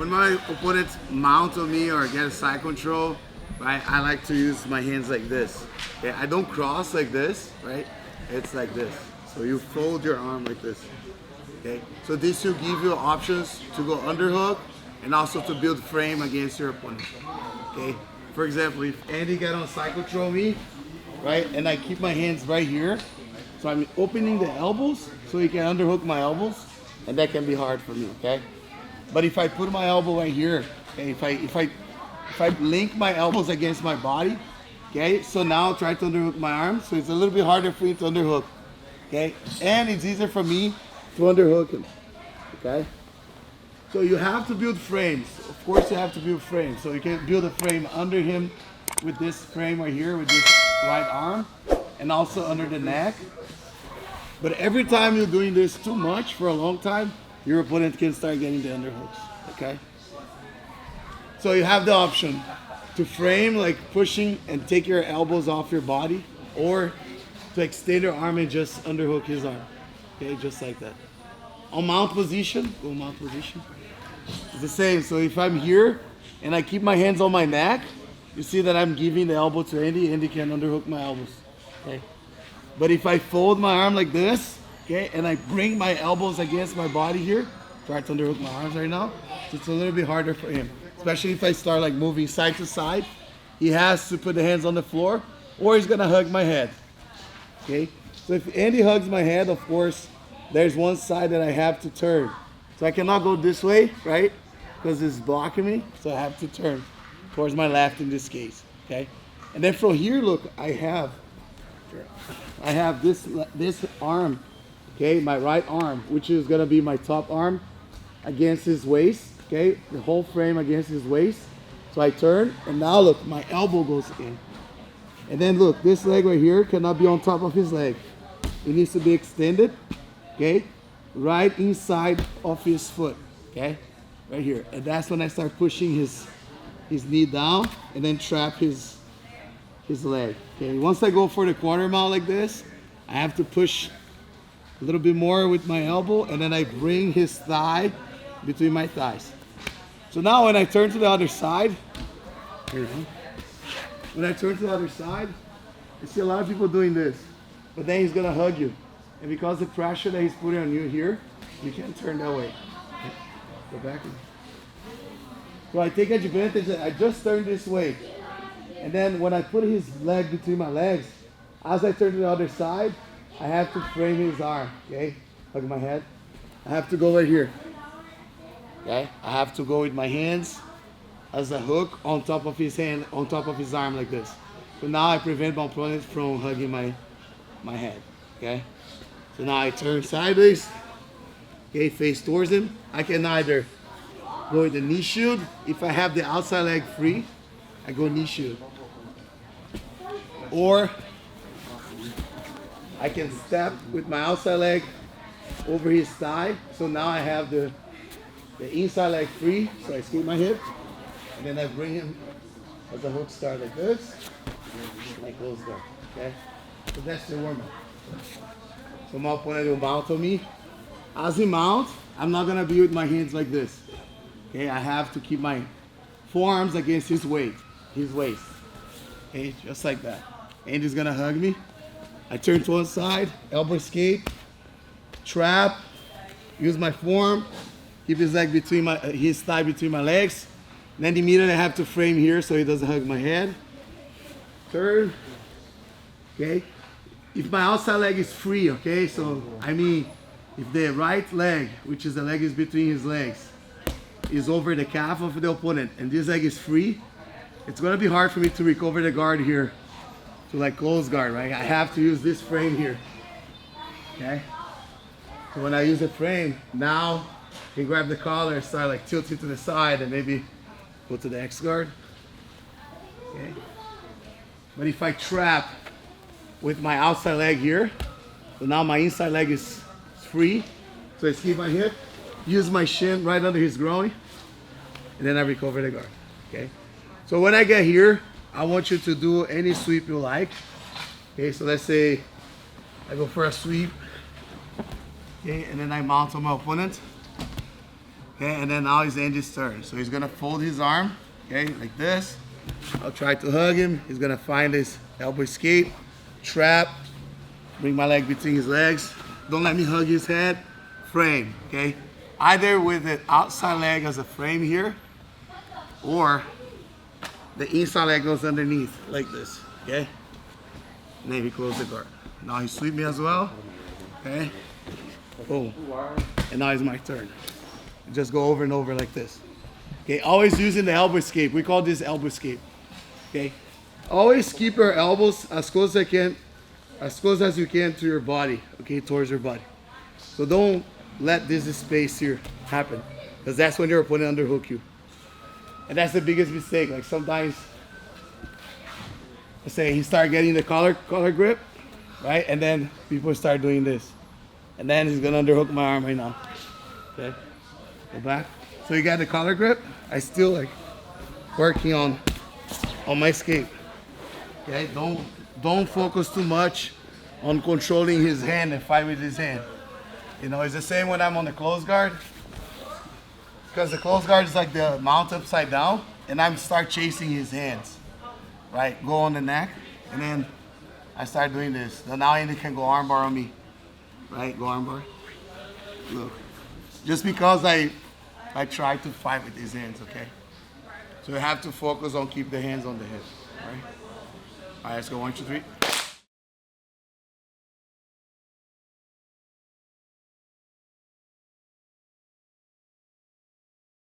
when my opponent mount on me or get a side control, right, I like to use my hands like this. Okay, I don't cross like this, right? It's like this. So you fold your arm like this. Okay, so this will give you options to go underhook and also to build frame against your opponent. Okay, for example, if Andy get on side control me, right, and I keep my hands right here, so I'm opening the elbows so he can underhook my elbows, and that can be hard for me. Okay, but if I put my elbow right here, okay, if I link my elbows against my body, okay, so now I'll try to underhook my arms, so it's a little bit harder for me to underhook. Okay, and it's easier for me to underhook him. Okay, so you have to build frames. Of course, you have to build frames. So you can build a frame under him with this frame right here with this right arm, and also under the neck. But every time you're doing this too much for a long time, your opponent can start getting the underhooks. Okay, so you have the option to frame, like pushing and take your elbows off your body, or to extend your arm and just underhook his arm. Okay, just like that. On mount position, go mount position. It's the same. So if I'm here and I keep my hands on my neck, you see that I'm giving the elbow to Andy. Andy can underhook my elbows. Okay. But if I fold my arm like this, okay, and I bring my elbows against my body here, try to underhook my arms right now, it's a little bit harder for him. Especially if I start like moving side to side, he has to put the hands on the floor, or he's gonna hug my head. Okay, so if Andy hugs my head, of course, there's one side that I have to turn. So I cannot go this way, right? Because it's blocking me, so I have to turn towards my left in this case, okay? And then from here, look, I have this arm, okay, my right arm, which is gonna be my top arm against his waist, okay? The whole frame against his waist. So I turn, and now look, my elbow goes in. And then look, this leg right here cannot be on top of his leg. It needs to be extended, okay? Right inside of his foot, okay? Right here. And that's when I start pushing his knee down and then trap his leg. Okay, once I go for the quarter mount like this, I have to push a little bit more with my elbow, and then I bring his thigh between my thighs. So now when I turn to the other side, when I turn to the other side, I see a lot of people doing this, but then he's gonna hug you. And because the pressure that he's putting on you here, you can't turn that way. Go back. So I take advantage that I just turned this way. And then when I put his leg between my legs, as I turn to the other side, I have to frame his arm, okay? Hug my head. I have to go right here. Okay? I have to go with my hands as a hook on top of his hand, on top of his arm like this. So now I prevent my opponent from hugging my head, okay? So now I turn sideways, okay, face towards him. I can either go with the knee shield. If I have the outside leg free, I go knee shield. Or I can step with my outside leg over his thigh. So now I have the inside leg free, so I escape my hip. And then I bring him as a hook start like this, and I close guard, okay? So that's the warm-up. So my opponent will mount on me. As he mounts, I'm not gonna be with my hands like this. Okay, I have to keep my forearms against his waist. Okay, just like that. Andy's gonna hug me. I turn to one side, elbow escape, trap, use my forearm, keep his leg between his thigh between my legs. And then immediately I have to frame here so he doesn't hug my head. Turn, okay? If my outside leg is free, okay? So, I mean, if the right leg, which is the leg is between his legs, is over the calf of the opponent, and this leg is free, it's gonna be hard for me to recover the guard here, to like close guard, right? I have to use this frame here, okay? So when I use the frame, now I can grab the collar and start like tilting to the side and maybe go to the X guard, okay? But if I trap with my outside leg here, so now my inside leg is free, so I keep my hip, use my shin right under his groin, and then I recover the guard, okay? So when I get here, I want you to do any sweep you like, okay? So let's say I go for a sweep, okay, and then I mount on my opponent, Okay, and then now it's Andy's turn. So he's gonna fold his arm, okay, like this. I'll try to hug him. He's gonna find his elbow escape, trap, bring my leg between his legs. Don't let me hug his head. Frame, okay? Either with the outside leg as a frame here, or the inside leg goes underneath like this, okay? And then he closes the guard. Now he sweep me as well, okay? Boom. And now it's my turn. Just go over and over like this. Okay, always using the elbow escape. We call this elbow escape. Okay? Always keep your elbows as close as you can to your body, okay, towards your body. So don't let this space here happen, because that's when your opponent underhook you. And that's the biggest mistake. Like sometimes, let's say he start getting the collar grip, right? And then people start doing this. And then he's gonna underhook my arm right now. Okay, go back. So you got the collar grip. I still like working on my escape. Okay, don't focus too much on controlling his hand and fight with his hand. You know, it's the same when I'm on the close guard, because the close guard is like the mount upside down, and I'm start chasing his hands, right? Go on the neck, and then I start doing this. So now Andy can go armbar on me, right? Go armbar. Look, just because I try to fight with his hands, okay? So you have to focus on keep the hands on the hip, right? All right, let's go 1, 2, 3.